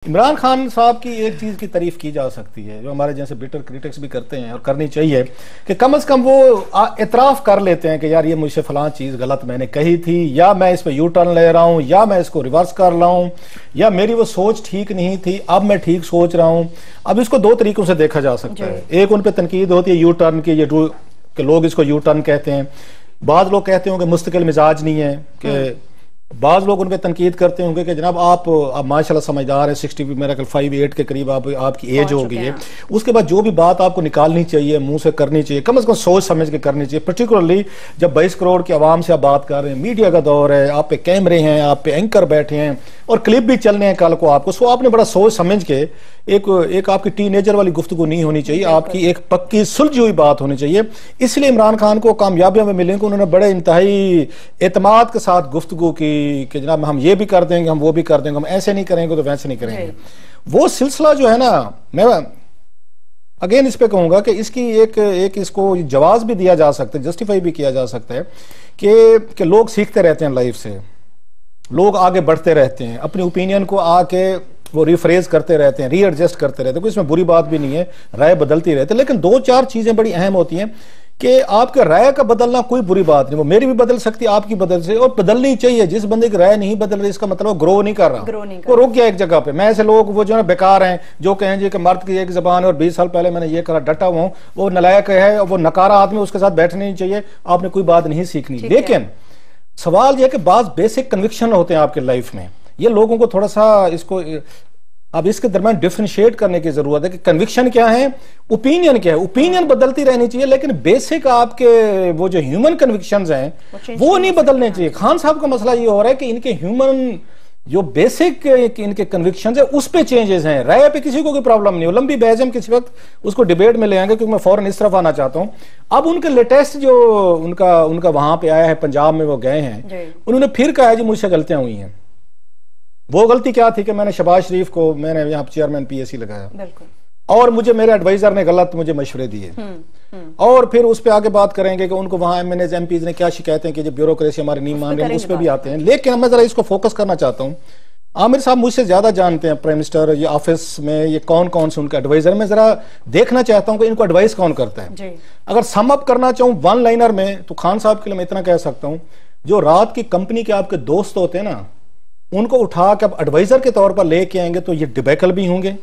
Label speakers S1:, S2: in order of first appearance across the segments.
S1: इमरान खान साहब की एक चीज़ की तारीफ की जा सकती है, जो हमारे जैसे बिटर क्रिटिक्स भी करते हैं और करनी चाहिए, कि कम से कम वो इतराफ़ कर लेते हैं कि यार ये मुझसे फलां चीज़ गलत मैंने कही थी, या मैं इस पर यू टर्न ले रहा हूँ, या मैं इसको रिवर्स कर रहा हूँ, या मेरी वो सोच ठीक नहीं थी अब मैं ठीक सोच रहा हूँ। अब इसको दो तरीकों से देखा जा सकता है। एक उन पर तनकीद होती है यू टर्न की, कि लोग इसको यू टर्न कहते हैं। बाद लोग कहते होंगे मुस्तकिल मिजाज नहीं है, कि बाज़ लोग उन पर तनकीद करते होंगे कि जनाब आप माशाल्लाह समझदार है, 60 मेरा ख्याल 5-8 के करीब आपकी एज हो गई है, उसके बाद जो भी बात आपको निकालनी चाहिए मुंह से करनी चाहिए, कम से कम सोच समझ के करनी चाहिए। पर्टिकुलरली जब 22 करोड़ की आवाम से आप बात कर रहे हैं, मीडिया का दौर है, आप पे कैमरे हैं, आप पे एंकर बैठे हैं और क्लिप भी चलने हैं कल को आपको, सो आपने बड़ा सोच समझ के एक आपकी टीनेजर वाली गुफ्तगू नहीं होनी चाहिए, आपकी एक पक्की सुलझी हुई बात होनी चाहिए। इसलिए इमरान खान को कामयाबियां में मिलेंगे, उन्होंने बड़े इंतहाई एतमाद के साथ गुफ्तगू की कि जनाब हम ये भी कर देंगे, हम वो भी कर देंगे, हम ऐसे नहीं करेंगे तो वैसे नहीं करेंगे। वो सिलसिला जो है ना, मैं अगेन इस पे कहूंगा कि इसकी एक इसको जवाब भी दिया जा सकता है, जस्टिफाई भी किया जा सकता है कि लोग सीखते रहते हैं लाइफ से, लोग आगे बढ़ते रहते हैं, अपनी ओपिनियन को आके वो रिफ्रेज करते रहते हैं, रीएडजस्ट करते रहते हैं, कोई इसमें बुरी बात भी नहीं है, राय बदलती रहती है। लेकिन दो चार चीजें बड़ी अहम होती हैं कि आपके राय का बदलना कोई बुरी बात नहीं, वो मेरी भी बदल सकती है, आपकी बदल सकती है, और बदलनी चाहिए। जिस बंदे की राय नहीं बदल रही इसका मतलब ग्रो नहीं कर रहा, वो रुक गया एक जगह पे। मैं ऐसे लोग वो जो है बेकार हैं, जो कहें जी कि मर्द की एक जबान है और 20 साल पहले मैंने ये करा, डटा हुआ हूं, वो नलायक है और वो नकारा आदमी, उसके साथ बैठना नहीं चाहिए, आपने कोई बात नहीं सीखनी। लेकिन सवाल यह कि बात बेसिक कन्विक्शन होते हैं आपके लाइफ में, ये लोगों को थोड़ा सा इसको अब इसके दरमियान डिफरेंशिएट करने की जरूरत है कि कन्विक्शन क्या है, ओपिनियन क्या है। ओपिनियन बदलती रहनी चाहिए, लेकिन बेसिक आपके वो जो ह्यूमन कन्विक्शंस हैं वो नहीं बदलने चाहिए। खान साहब का मसला ये हो रहा है कि इनके ह्यूमन जो बेसिक इनके कन्विक्शंस है उस पे चेंजेस हैं, राय पे किसी को कोई प्रॉब्लम नहीं हो। लंबी बहस हम किसी वक्त उसको डिबेट में ले आएंगे, क्योंकि मैं फौरन इस तरफ आना चाहता हूं। अब उनके लेटेस्ट जो उनका वहां पे आया है, पंजाब में वो गए हैं, उन्होंने फिर कहा है जी मुझसे गलतियां हुई हैं। वो गलती क्या थी कि मैंने शहबाज शरीफ को मैंने यहाँ चेयरमैन पीएससी लगाया और मुझे मेरे एडवाइजर ने गलत मुझे मशवरे दिए, और फिर उस पर आगे बात करेंगे कि उनको वहां एमएनएज एमपीज ने क्या शिकायतें की, जो ब्यूरोक्रेसी हमारी नहीं मान रही, उस पर भी आते हैं। लेकिन मैं जरा इसको फोकस करना चाहता हूँ। आमिर साहब मुझसे ज्यादा जानते हैं प्राइम मिनिस्टर ये ऑफिस में ये कौन कौन से उनके एडवाइजर, मैं जरा देखना चाहता हूँ कि इनको एडवाइस कौन करता है। अगर सम अप करना चाहूँ वन लाइनर में, तो खान साहब के लिए मैं इतना कह सकता हूँ, जो रात की कंपनी के आपके दोस्त होते हैं ना, उनको उठा के आप एडवाइजर के तौर पर लेके आएंगे तो ये डिबेकल भी होंगे,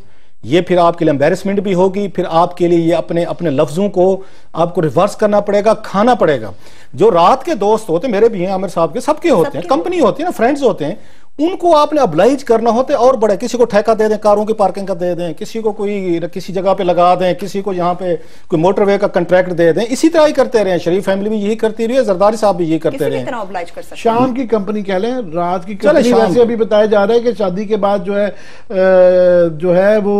S1: ये फिर आपके लिए एम्बेरसमेंट भी होगी, फिर आपके लिए ये अपने अपने लफ्जों को आपको रिवर्स करना पड़ेगा, खाना पड़ेगा। जो रात के दोस्त होते हैं, मेरे भी हैं, आमिर साहब के, सबके होते हैं, कंपनी होती है ना, फ्रेंड्स होते हैं, उनको आपने अब्लाइज करना होता है। और बड़े किसी को ठेका दे दें, कारों की पार्किंग का दे दें, किसी को कोई किसी जगह पे लगा दें, किसी को यहाँ पे कोई मोटरवे का कॉन्ट्रैक्ट दे दें, इसी तरह ही करते रहे। शरीफ फैमिली भी यही करती रही है, जरदारी साहब भी यही करते रहे।
S2: शाम की कंपनी कह लें, रात की कंपनी। वैसे अभी बताया जा रहा है कि शादी के बाद जो है वो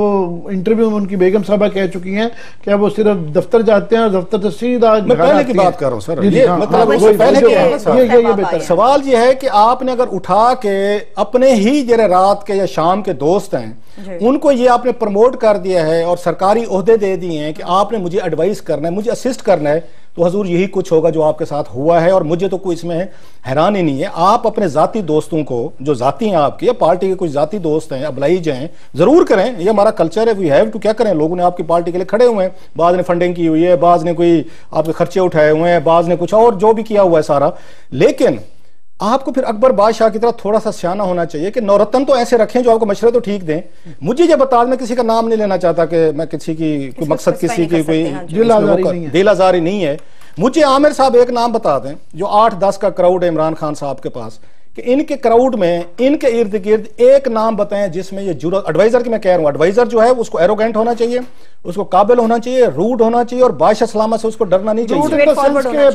S2: इंटरव्यू में उनकी बेगम साहबा कह चुकी हैं कि वो सिर्फ दफ्तर जाते हैं और दफ्तर से सीधा
S1: पहले की बात कर रहा हूँ सर, सवाल ये है कि आपने अगर उठा के अपने ही जरा रात के या शाम के दोस्त हैं उनको ये आपने प्रमोट कर दिया है और सरकारी ओहदे दे दिए हैं कि आपने मुझे एडवाइस करना है, मुझे असिस्ट करना है, तो हजूर यही कुछ होगा जो आपके साथ हुआ है। और मुझे तो कोई इसमें हैरानी नहीं है। आप अपने जाती दोस्तों को, जो जाती हैं आपके या पार्टी के कुछ जाती दोस्त हैं, अब्लाइज हैं, जरूर करें, ये हमारा कल्चर है, वी हैव टू। क्या करें, लोगों ने आपकी पार्टी के लिए खड़े हुए हैं, बाज ने फंडिंग की हुई है, बाज ने कोई आपके खर्चे उठाए हुए हैं, बाज ने कुछ और जो भी किया हुआ है सारा। लेकिन आपको फिर अकबर बादशाह की तरह थोड़ा सा सियाना होना चाहिए कि नौरत्न तो ऐसे रखें जो आपको मशवरे तो ठीक दें। मुझे ये बता, मैं किसी का नाम नहीं लेना चाहता कि मैं किसी की कोई मकसद, किसी की कोई दिल आजारी नहीं है। मुझे आमिर साहब एक नाम बता दें, जो 8-10 का क्राउड है इमरान खान साहब के पास, कि इनके क्राउड में, इनके इर्द गिर्द एक नाम बताएं जिसमें ये जुर्रत, एडवाइजर की मैं कह रहा हूं, एडवाइजर जो है उसको एरोगेंट होना चाहिए, उसको काबिल होना चाहिए, रूड होना चाहिए और बादशाह सलामत से उसको डरना नहीं चाहिए।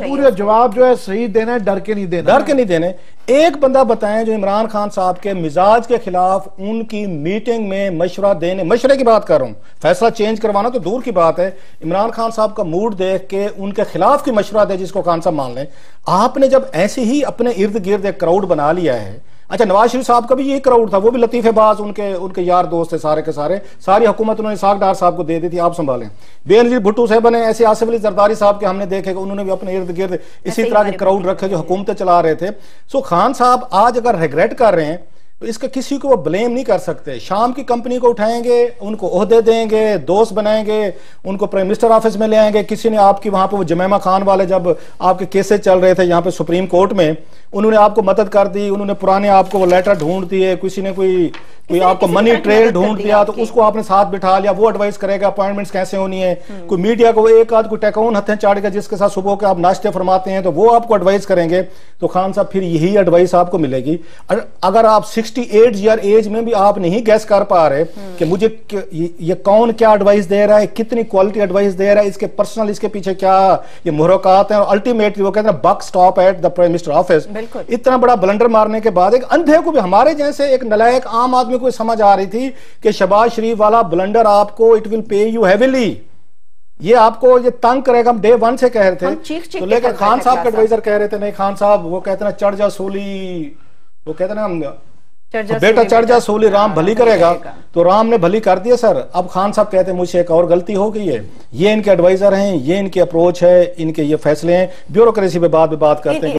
S2: पूरे जवाब जो है सही देना है, डर के नहीं देना,
S1: डर के नहीं देने। एक बंदा बताएं जो इमरान खान साहब के मिजाज के खिलाफ उनकी मीटिंग में मशवरा देने, मशवरे की बात कर रहा हूं, फैसला चेंज करवाना तो दूर की बात है, इमरान खान साहब का मूड देख के उनके खिलाफ की मशवरा दे जिसको खान साहब मान लें। आपने जब ऐसे ही अपने इर्द गिर्द एक क्राउड बना लिया है, अच्छा नवाज शरीफ साहब का भी यही क्राउड था, वो भी लतीफेबाज उनके यार दोस्त थे सारे के सारे, सारी हुकूमत उन्होंने इसाक डार साहब को दे दी थी, आप संभालें। बेनजीर भुट्टो साहब ने ऐसे, आसिफ अली जरदारी साहब के हमने देखे कि उन्होंने भी अपने इर्द गिर्द इसी तरह के क्राउड रखे जो हुकूमतें चला रहे थे। सो खान साहब आज अगर रिग्रेट कर रहे हैं तो इसका किसी को वो ब्लेम नहीं कर सकते। शाम की कंपनी को उठाएंगे, उनको ओहदे देंगे, दोस्त बनाएंगे, उनको प्राइम मिनिस्टर ऑफिस में ले आएंगे। किसी ने आपकी वहां पे वो जमैमा खान वाले जब आपके केसेस चल रहे थे यहाँ पे सुप्रीम कोर्ट में, उन्होंने आपको मदद कर दी, उन्होंने पुराने आपको वो लेटर ढूंढ दिए, किसी ने कोई आपको मनी ट्रेल ढूंढ दिया, तो उसको आपने साथ बिठा लिया, वो एडवाइस करेगा अपॉइंटमेंट्स कैसे होनी है। कोई मीडिया को एक आध कोई टेकौन हथें चाड़ेगा जिसके साथ सुबह के आप नाश्ते फरमाते हैं, तो वो आपको एडवाइस करेंगे। तो खान साहब फिर यही एडवाइस आपको मिलेगी। अगर आप 68 ईयर एज में भी आप नहीं गैस कर पा रहे कि मुझे ये कौन क्या एडवाइस दे रहा है, कितनी क्वालिटी एडवाइस दे रहा है, इसके पर्सनल इसके पीछे क्या ये मुहरकात हैं, और अल्टीमेटली वो कहते हैं buck stop at the prime minister office. इतना बड़ा ब्लंडर मारने के बाद एक अंधे को भी, हमारे जैसे एक नलायक आम आदमी को समझ आ रही थी कि शहबाज शरीफ वाला ब्लंडर आपको it will pay you heavily, ये आपको ये तंग करेगा। हम डे 1 से कह रहे थे, तो लेकर खान साहब के एडवाइजर कह रहे थे नहीं खान साहब वो कहते ना चढ़ जा सूली, वो कहते ना बेटा चढ़ जा सूली राम भली करेगा, तो राम ने भली कर दिया सर। अब खान साहब कहते हैं मुझसे एक और गलती हो गई है। ये इनके एडवाइजर हैं, ये इनकी अप्रोच है, इनके ये फैसले हैं। ब्यूरोक्रेसी पे बात करते हैं।